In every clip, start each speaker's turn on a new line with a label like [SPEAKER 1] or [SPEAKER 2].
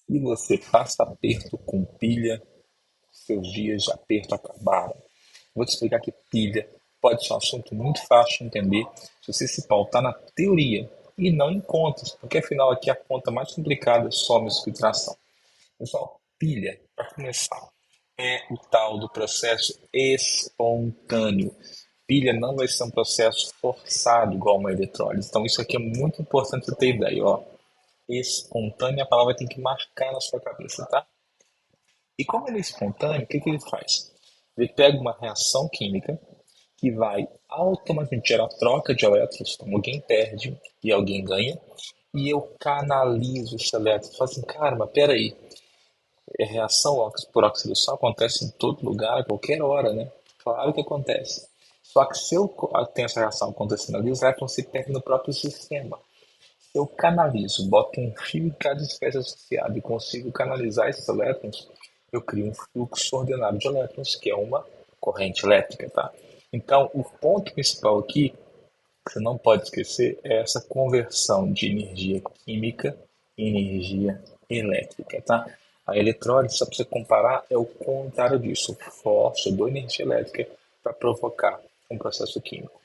[SPEAKER 1] E você passa aperto com pilha, seus dias de aperto acabaram. Vou te explicar que pilha pode ser um assunto muito fácil de entender se você se pautar na teoria e não em contas, porque afinal aqui a conta mais complicada é só subtração. Pessoal, pilha, para começar, é o tal do processo espontâneo. Pilha não vai ser um processo forçado igual uma eletrólise. Então isso aqui é muito importante você ter ideia, ó. Espontânea, a palavra tem que marcar na sua cabeça, tá? E como ele é espontâneo, o que que ele faz? Ele pega uma reação química que vai automaticamente gerar troca de elétrons, então alguém perde e alguém ganha, e eu canalizo esse elétron. Falo assim, cara, mas peraí, a reação por oxidação acontece em todo lugar, a qualquer hora, né? Claro que acontece. Só que se eu tenho essa reação acontecendo ali, os elétrons se perdem no próprio sistema. Se eu canalizo, boto um fio em cada espécie associada e consigo canalizar esses elétrons, eu crio um fluxo ordenado de elétrons, que é uma corrente elétrica, tá? Então, o ponto principal aqui, que você não pode esquecer, é essa conversão de energia química em energia elétrica, tá? A eletrólise, só para você comparar, é o contrário disso. Força, eu dou energia elétrica para provocar um processo químico.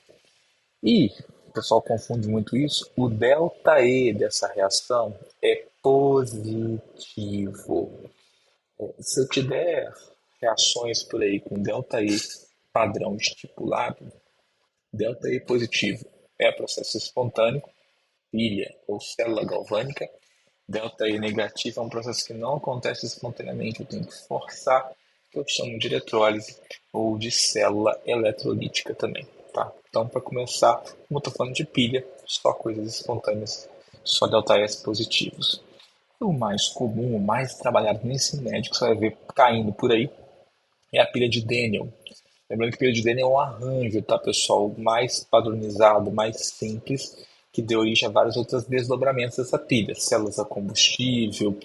[SPEAKER 1] E o pessoal confunde muito isso. O delta E dessa reação é positivo. Se eu te der reações por aí com delta E padrão estipulado, delta E positivo é processo espontâneo, pilha ou célula galvânica. Delta E negativo é um processo que não acontece espontaneamente, eu tenho que forçar, que eu chamo de eletrólise ou de célula eletrolítica também. Tá? Então, para começar, como eu estou falando de pilha, só coisas espontâneas, só delta S positivos. O mais comum, o mais trabalhado no ensino médio, que você vai ver caindo por aí, é a pilha de Daniel. Lembrando que pilha de Daniel é um arranjo, tá, pessoal? Mais padronizado, mais simples, que deu origem a vários outros desdobramentos dessa pilha. Células a combustível,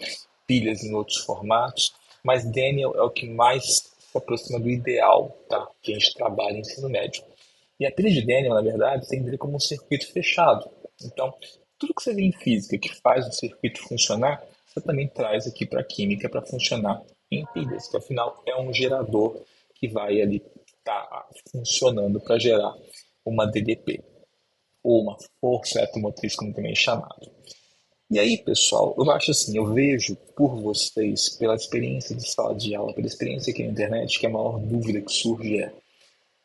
[SPEAKER 1] pilhas em outros formatos. Mas Daniel é o que mais se aproxima do ideal, tá? Que a gente trabalha em ensino médio. E a pilha de Daniel, na verdade, tem que ver como um circuito fechado. Então, tudo que você vê em física que faz o circuito funcionar, você também traz aqui para a química para funcionar em pilhas, que afinal é um gerador que vai ali estar funcionando para gerar uma DDP, ou uma força eletromotriz, como também é chamado. E aí, pessoal, eu acho assim, eu vejo por vocês, pela experiência de sala de aula, pela experiência aqui na internet, que a maior dúvida que surge é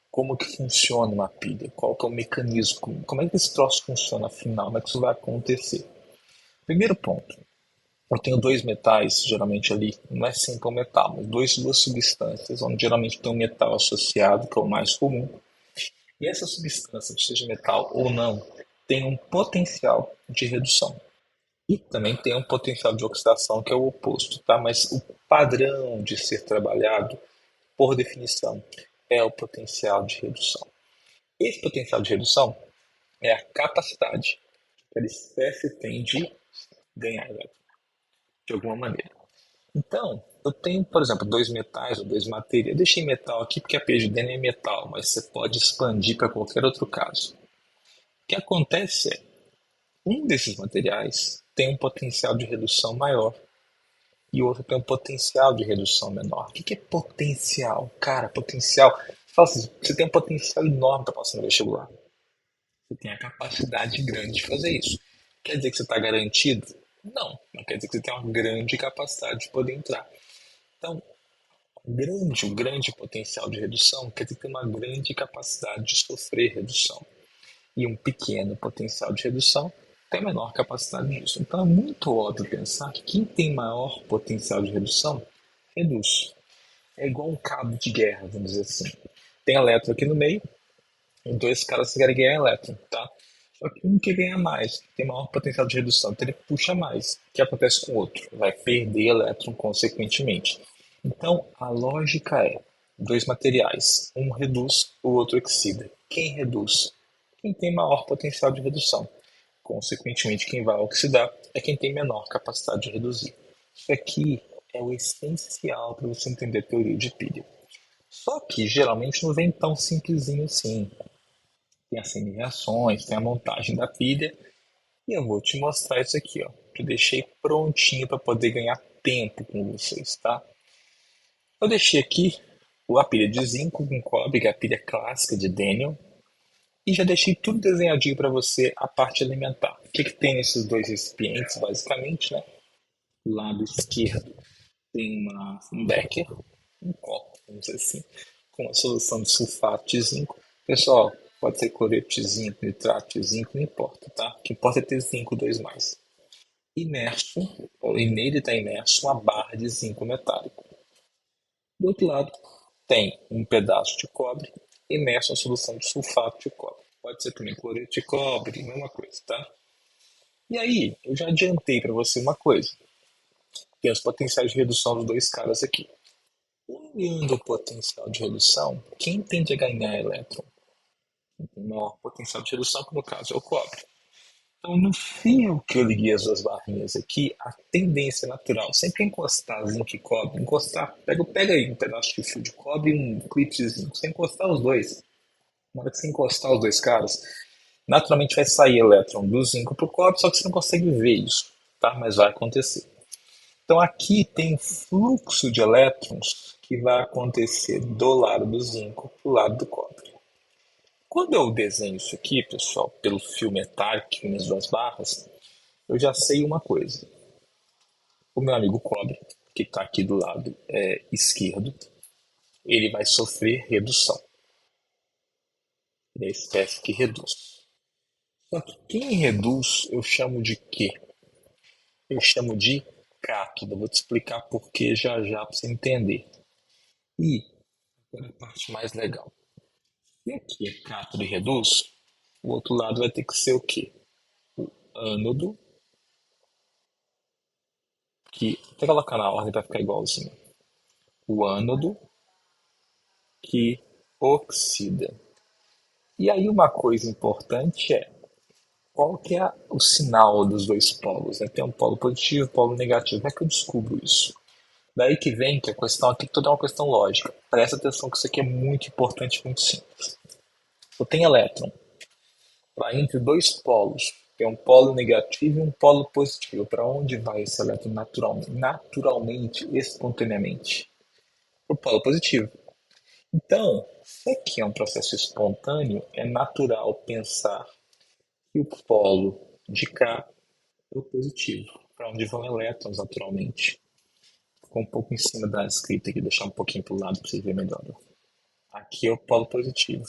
[SPEAKER 1] como que funciona uma pilha, qual que é o mecanismo, como é que esse troço funciona afinal, como é que isso vai acontecer. Primeiro ponto, eu tenho dois metais, geralmente ali, não é sempre um metal, mas duas substâncias, onde geralmente tem um metal associado, que é o mais comum, e essa substância, seja metal ou não, tem um potencial de redução. E também tem um potencial de oxidação, que é o oposto, tá? Mas o padrão de ser trabalhado, por definição, é o potencial de redução. Esse potencial de redução é a capacidade que a espécie tem de ganhar elétrons, de alguma maneira. Então, eu tenho, por exemplo, dois metais ou dois materiais. Eu deixei metal aqui porque a PGDN é metal, mas você pode expandir para qualquer outro caso. O que acontece é, um desses materiais tem um potencial de redução maior e o outro tem um potencial de redução menor. O que é potencial? Cara, potencial. Fala assim, você tem um potencial enorme para passar no vestibular. Você tem a capacidade grande de fazer isso. Quer dizer que você está garantido? Não, não quer dizer que você tem uma grande capacidade de poder entrar. Então, o grande potencial de redução quer dizer que tem uma grande capacidade de sofrer redução. E um pequeno potencial de redução tem menor capacidade disso. Então é muito óbvio pensar que quem tem maior potencial de redução, reduz. É igual um cabo de guerra, vamos dizer assim. Tem elétron aqui no meio, e dois caras querem ganhar elétron, tá? Só que um que ganha mais, tem maior potencial de redução, então ele puxa mais. O que acontece com o outro? Vai perder elétron consequentemente. Então, a lógica é, dois materiais, um reduz, o outro oxida. Quem reduz? Quem tem maior potencial de redução. Consequentemente, quem vai oxidar é quem tem menor capacidade de reduzir. Isso aqui é o essencial para você entender a teoria de pilha. Só que geralmente não vem tão simplesinho assim. Tem as reações, tem a montagem da pilha, e eu vou te mostrar isso aqui, ó. que eu deixei prontinho para poder ganhar tempo com vocês, tá? Eu deixei aqui a pilha de zinco com cobre, que é a pilha clássica de Daniel, e já deixei tudo desenhadinho para você a parte alimentar. O que tem nesses dois recipientes, basicamente, né? Lado esquerdo tem um becker, um copo, vamos dizer assim, com a solução de sulfato de zinco. Pessoal, pode ser cloreto de zinco, nitrato de zinco, não importa, tá? O que importa é ter zinco 2 mais. Imerso, e nele está imerso uma barra de zinco metálico. Do outro lado, tem um pedaço de cobre imerso na solução de sulfato de cobre. Pode ser também cloreto de cobre, mesma coisa, tá? E aí, eu já adiantei para você uma coisa. Tem os potenciais de redução dos dois caras aqui. Olhando o potencial de redução, quem tende a ganhar elétron? O maior potencial de redução, que no caso é o cobre. Então, no fio que eu liguei as duas barrinhas aqui, a tendência natural, sempre encostar zinco e cobre, encostar, pega aí um pedaço de fio de cobre e um clipe de zinco, você encostar os dois, na hora que você encostar os dois caras, naturalmente vai sair elétron do zinco para o cobre, só que você não consegue ver isso, tá? Mas vai acontecer. Então aqui tem fluxo de elétrons que vai acontecer do lado do zinco para o lado do cobre. Quando eu desenho isso aqui, pessoal, pelo fio metálico que une as duas barras, eu já sei uma coisa. O meu amigo cobre, que está aqui do lado esquerdo, ele vai sofrer redução. Ele é a espécie que reduz. Só que quem reduz eu chamo de quê? Eu chamo de cátoda. Vou te explicar por que já já para você entender. E agora a parte mais legal. Se aqui é cátoda e reduz, o outro lado vai ter que ser o quê? O ânodo, que até colocar na ordem para ficar igualzinho. O ânodo que oxida. E aí uma coisa importante é qual que é o sinal dos dois polos, né? Tem um polo positivo e um polo negativo. Como é que eu descubro isso? Daí que vem que a questão aqui toda é uma questão lógica. Presta atenção que isso aqui é muito importante, muito simples. Eu tenho elétron vai entre dois polos, que é um polo negativo e um polo positivo. Para onde vai esse elétron naturalmente, espontaneamente? Para o polo positivo. Então, se aqui é um processo espontâneo, é natural pensar que o polo de cá é o positivo, para onde vão elétrons naturalmente. Ficou um pouco em cima da escrita aqui, deixar um pouquinho para o lado para você ver melhor. Aqui é o polo positivo.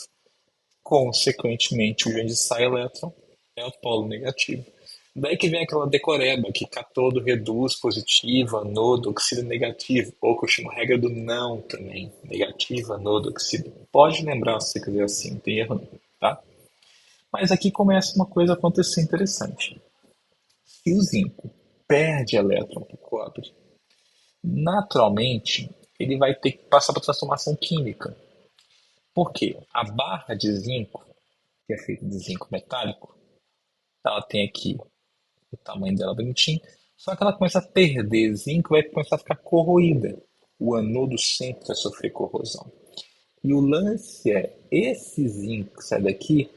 [SPEAKER 1] Consequentemente, o onde sai elétron é o polo negativo. Daí que vem aquela decoreba, que cátodo reduz positivo, anodo oxida negativo, ou que eu chamo regra do não também, negativa, anodo oxida. Pode lembrar se você quiser assim, não tem erro não, tá? Mas aqui começa uma coisa a acontecer interessante. Se o zinco perde elétron para o cobre, naturalmente ele vai ter que passar para transformação química. Por quê? A barra de zinco, que é feita de zinco metálico, ela tem aqui o tamanho dela bonitinho, só que ela começa a perder zinco e vai começar a ficar corroída. O anodo sempre vai sofrer corrosão. E o lance é, esse zinco que sai daqui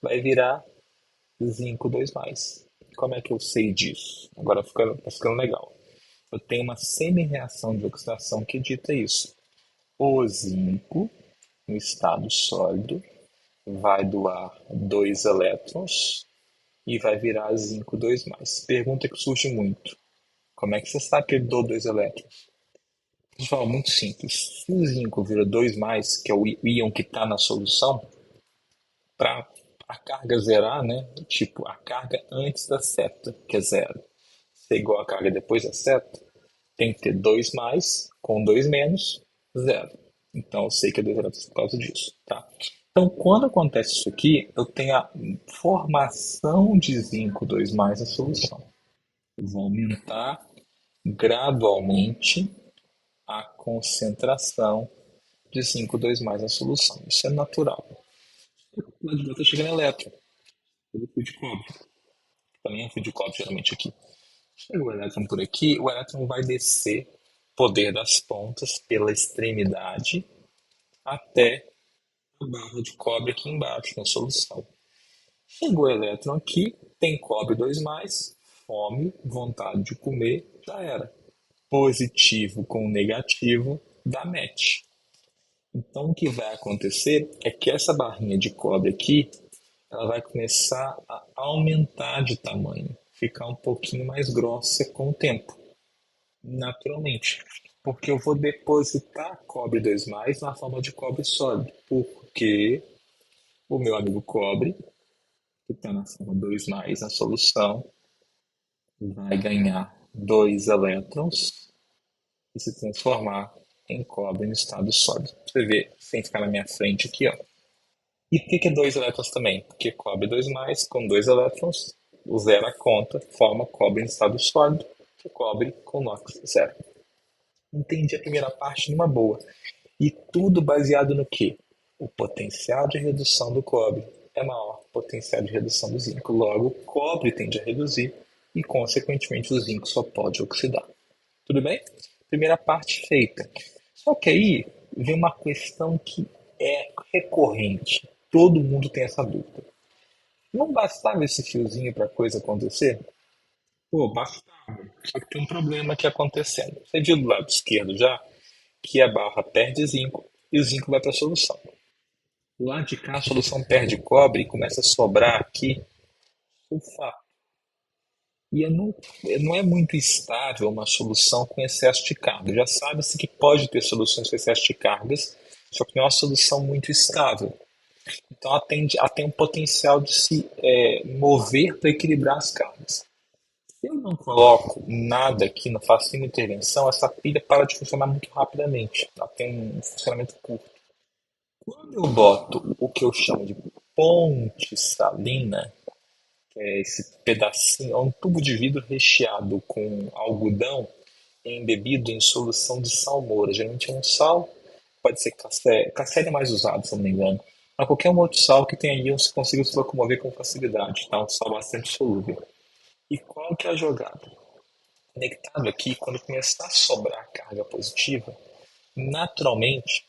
[SPEAKER 1] vai virar zinco 2 mais. Como é que eu sei disso? Agora tá ficando legal. Eu tenho uma semi-reação de oxidação que dita isso. O zinco, no estado sólido, vai doar 2 elétrons e vai virar zinco 2 mais. Pergunta que surge muito. Como é que você sabe que ele doou 2 elétrons? Pessoal, muito simples. Se o zinco vira 2 mais, que é o íon que está na solução, para a carga zerar, né? Tipo, a carga antes da seta, que é zero, ser igual a carga depois da seta, tem que ter 2 mais com 2 menos, zero. Então eu sei que é 2 elétrons por causa disso, tá? Então, quando acontece isso aqui, eu tenho a formação de zinco 2 mais na solução. Eu vou aumentar gradualmente a concentração de zinco 2 mais na solução. Isso é natural. Lá de volta chega no elétron, pelo fio de cobre. Também é fio de cobre, geralmente aqui. Chega o elétron por aqui, o elétron vai descer poder das pontas pela extremidade até a barra de cobre aqui embaixo, na solução. Chegou o elétron aqui, tem cobre 2 mais, fome, vontade de comer, já era. Positivo com negativo dá match. Então o que vai acontecer é que essa barrinha de cobre aqui, ela vai começar a aumentar de tamanho, ficar um pouquinho mais grossa com o tempo, naturalmente. Porque eu vou depositar cobre 2 mais na forma de cobre sólido. Porque o meu amigo cobre, que está na forma 2 mais na solução, vai ganhar 2 elétrons e se transformar em cobre no estado sólido. Você vê, sem ficar na minha frente aqui, ó. E por que é 2 elétrons também? Porque cobre 2 mais, com 2 elétrons, o zero a conta, forma cobre em estado sólido, que cobre com NOx zero. Entendi a primeira parte numa boa. E tudo baseado no quê? O potencial de redução do cobre é maior que o potencial de redução do zinco. Logo, o cobre tende a reduzir e, consequentemente, o zinco só pode oxidar. Tudo bem? Primeira parte feita. Só que aí vem uma questão que é recorrente. Todo mundo tem essa dúvida. Não bastava esse fiozinho para a coisa acontecer? Pô, bastava. Só que tem um problema aqui acontecendo. Você viu do lado esquerdo já que a barra perde zinco e o zinco vai para a solução. Do lado de cá a solução perde cobre e começa a sobrar aqui sulfato. E não é muito estável uma solução com excesso de carga. Já sabe-se que pode ter soluções com excesso de cargas, só que não é uma solução muito estável. Então ela tem um potencial de se mover para equilibrar as cargas. Se eu não coloco nada aqui, não faço nenhuma intervenção, essa pilha para de funcionar muito rapidamente. Ela tem um funcionamento curto. Quando eu boto o que eu chamo de ponte salina, que é esse pedacinho, é um tubo de vidro recheado com algodão embebido em solução de salmoura. Geralmente é um sal, pode ser cassé, cassé é mais usado, se eu não me engano. Mas qualquer um outro sal que tenha aí, você consiga se locomover com facilidade, tá? Um sal bastante solúvel. E qual que é a jogada? Conectado aqui, quando começar a sobrar carga positiva, naturalmente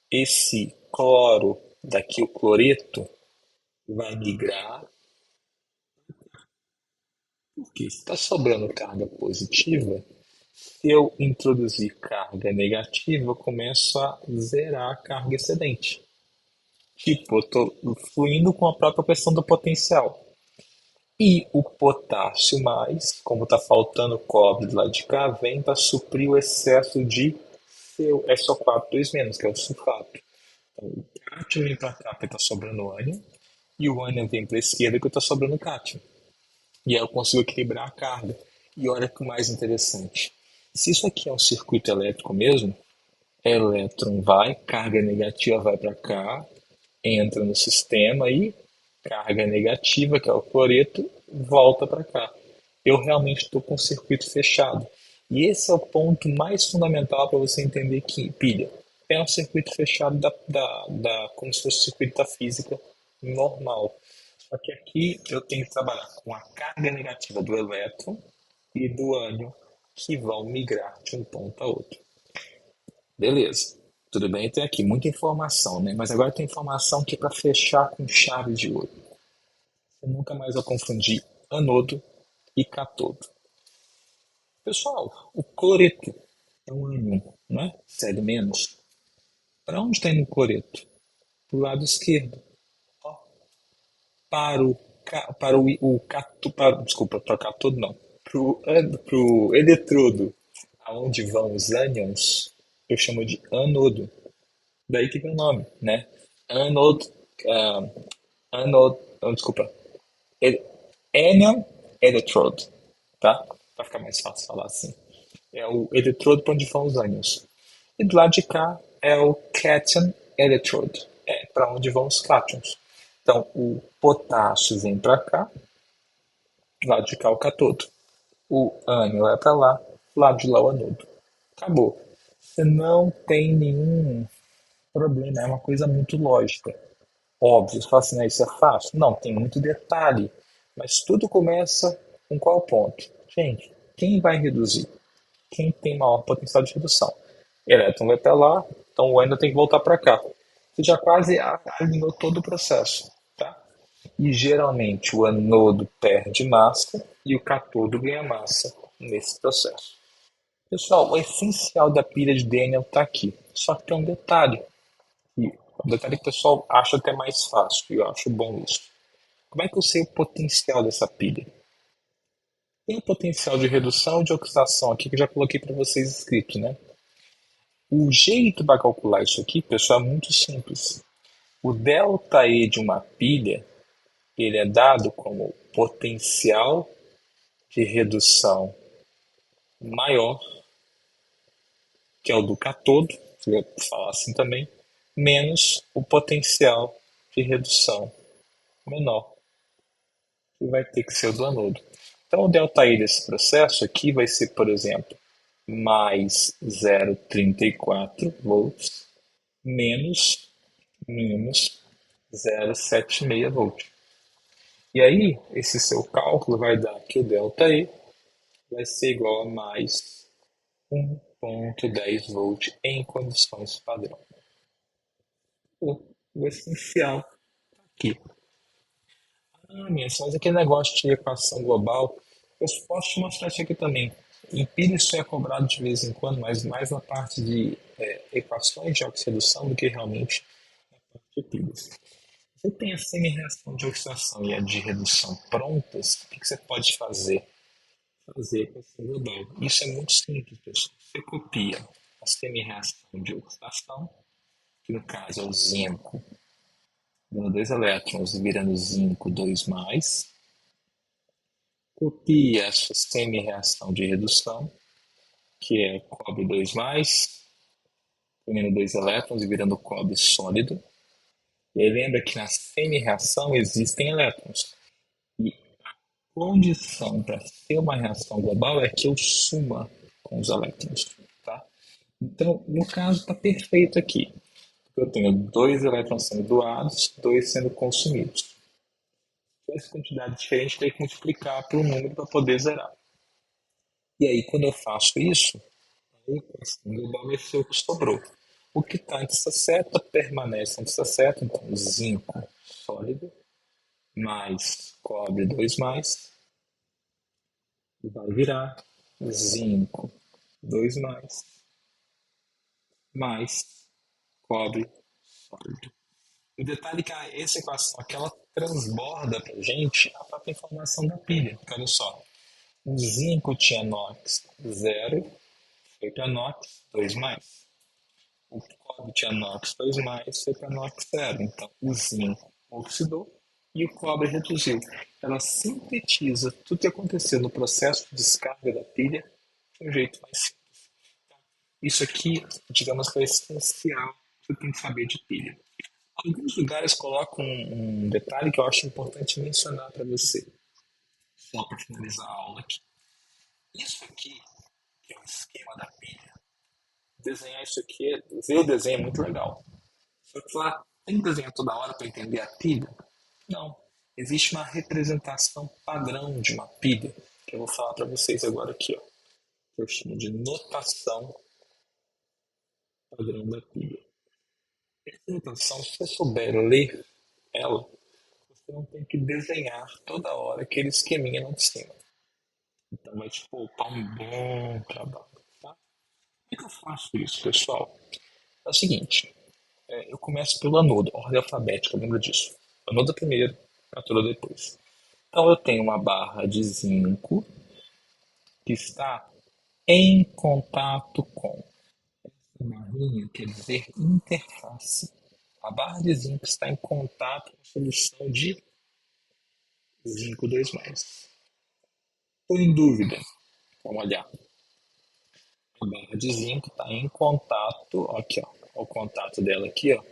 [SPEAKER 1] esse cloro daqui, o cloreto, vai migrar, porque se está sobrando carga positiva, se eu introduzir carga negativa, eu começo a zerar a carga excedente. Tipo, eu estou fluindo com a própria questão do potencial. E o potássio mais, como está faltando cobre do lado de cá, vem para suprir o excesso de SO4 menos, que é o sulfato. Então, o cátio vem para cá porque está sobrando ânion, e o ânion vem para a esquerda porque está sobrando cátio. E aí eu consigo equilibrar a carga. E olha que o mais interessante. Se isso aqui é um circuito elétrico mesmo, elétron vai, carga negativa vai para cá, entra no sistema e carga negativa, que é o cloreto, volta para cá. Eu realmente estou com o circuito fechado. E esse é o ponto mais fundamental para você entender que pilha é um circuito fechado como se fosse o circuito da física normal. Só que aqui eu tenho que trabalhar com a carga negativa do elétron e do ânion que vão migrar de um ponto a outro. Beleza. Tudo bem, tem aqui muita informação, né? Mas agora tem informação que é para fechar com chave de ouro. Você nunca mais vai confundir anodo e catodo. Pessoal, o cloreto é um ânion, né? Sério menos. Para onde está indo o cloreto? Para o lado esquerdo. Ó, para o para o cato, para, desculpa, para o catodo não. Para o eletrodo, aonde vão os ânions, eu chamo de anodo. Daí que vem o nome, né? Anode, ah, anode, não, desculpa, anion electrode, tá? Para ficar mais fácil falar assim. É o eletrodo para onde vão os ânions. E do lado de cá é o cation electrode, é para onde vão os cátions. Então, o potássio vem para cá, do lado de cá o catodo. O ânion é para lá, do lado de lá o anodo. Acabou. Você não tem nenhum problema, é uma coisa muito lógica. Óbvio, você fala assim, isso é fácil? Não, tem muito detalhe. Mas tudo começa com qual ponto? Gente, quem vai reduzir? Quem tem maior potencial de redução? Elétron vai para lá, então o ânion tem que voltar para cá. Você já quase alinhou todo o processo, tá? E geralmente o anodo perde massa e o cátodo ganha massa nesse processo. Pessoal, o essencial da pilha de Daniel está aqui. Só que tem um detalhe. E um detalhe que o pessoal acha até mais fácil, e eu acho bom isso. Como é que eu sei o potencial dessa pilha? Tem o potencial de redução e de oxidação aqui que eu já coloquei para vocês escrito, né? O jeito para calcular isso aqui, pessoal, é muito simples. O ΔE de uma pilha, ele é dado como potencial de redução maior, que é o do cátodo, se eu falar assim também, menos o potencial de redução menor, que vai ter que ser o do anodo. Então, o ΔI desse processo aqui vai ser, por exemplo, mais 0,34 volts menos 0,76 volts. E aí, esse seu cálculo vai dar que o ΔE vai ser igual a mais 1,10 volt em condições padrão. O essencial aqui. Mas aquele negócio de equação global, eu posso te mostrar isso aqui também. Em pilha isso é cobrado de vez em quando, mas mais na parte de equações de oxidação do que realmente na parte de pilhas. Você tem a semi-reação de oxidação e a de redução prontas, o que você pode fazer? Fazer equação global. Isso é muito simples, pessoal. Você copia a semi-reação de oxidação, que no caso é o zinco, dando 2 elétrons, virando zinco 2 mais. Copia a sua semi-reação de redução, que é cobre 2 mais, unindo 2 elétrons e virando cobre sólido. E aí lembra que na semi-reação existem elétrons. E a condição para ser uma reação global é que eu suma com os elétrons. Tá? Então, no caso, está perfeito aqui. Eu tenho 2 elétrons sendo doados, 2 sendo consumidos. Essa quantidade diferente tem que multiplicar por um número para poder zerar. E aí, quando eu faço isso, a equação global vai ser o que sobrou. O que está antes da seta permanece antes da seta, então zinco sólido mais cobre 2 mais, vai virar zinco 2 mais cobre sólido. O detalhe é que essa equação aqui, ela transborda para a gente a própria informação da pilha. Olha só, o zinco tinha NOx 0, foi para NOx 2 mais. O cobre tinha NOx 2 mais, foi para NOx 0. Então, o zinco oxidou e o cobre reduziu. Ela sintetiza tudo que aconteceu no processo de descarga da pilha de um jeito mais simples. Isso aqui, digamos que é essencial que você tem que saber de pilha. Alguns lugares colocam um detalhe que eu acho importante mencionar para você, só para finalizar a aula aqui. Isso aqui, que é o esquema da pilha, desenhar isso aqui, ver o desenho é muito legal. Só que lá tem que desenhar toda hora para entender a pilha? Não. Existe uma representação padrão de uma pilha, que eu vou falar para vocês agora aqui, ó, que eu chamo de notação padrão da pilha. Essa notação, se você souber ler ela, você não tem que desenhar toda hora aquele esqueminha lá de cima. Então vai te poupar um bom trabalho. Tá? Como é que eu faço isso, pessoal? É o seguinte, eu começo pelo anodo, ordem alfabética, lembra disso. Anodo primeiro, cátodo depois. Então eu tenho uma barra de zinco que está em contato com. Essa barrinha quer dizer interface. A barra de zinco está em contato com a solução de zinco 2 mais. Estou em dúvida. Vamos olhar. A barra de zinco está em contato, aqui, ó, o contato dela aqui, ó,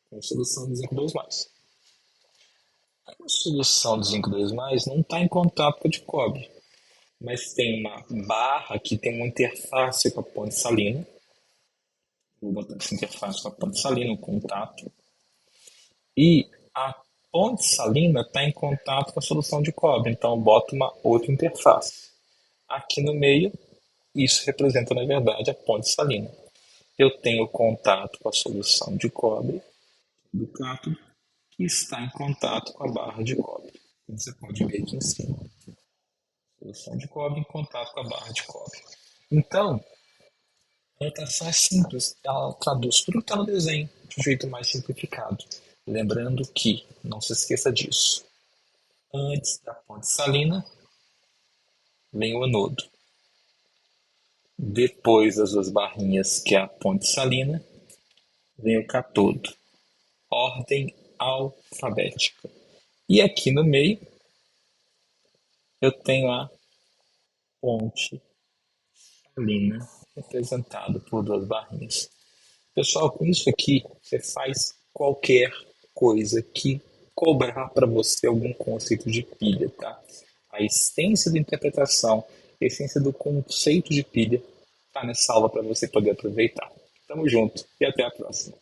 [SPEAKER 1] com a solução de zinco 2 mais. A solução de zinco 2 mais não está em contato com a de cobre, mas tem uma barra que tem uma interface com a ponte salina. Vou botar essa interface com a ponte salina, um contato. E a ponte salina está em contato com a solução de cobre, então eu boto uma outra interface. Aqui no meio, isso representa, na verdade, a ponte salina. Eu tenho contato com a solução de cobre do cátodo que está em contato com a barra de cobre. Você pode ver aqui em cima. Solução de cobre em contato com a barra de cobre. Então, a notação é simples, ela traduz tudo que está no desenho de um jeito mais simplificado. Lembrando que, não se esqueça disso, antes da ponte salina vem o anodo. Depois das duas barrinhas, que é a ponte salina, vem o catodo. Ordem alfabética. E aqui no meio eu tenho a ponte salina, representado por duas barrinhas. Pessoal, com isso aqui, você faz qualquer coisa que cobrar para você algum conceito de pilha, tá? A essência da interpretação, a essência do conceito de pilha está nessa aula para você poder aproveitar. Tamo junto e até a próxima.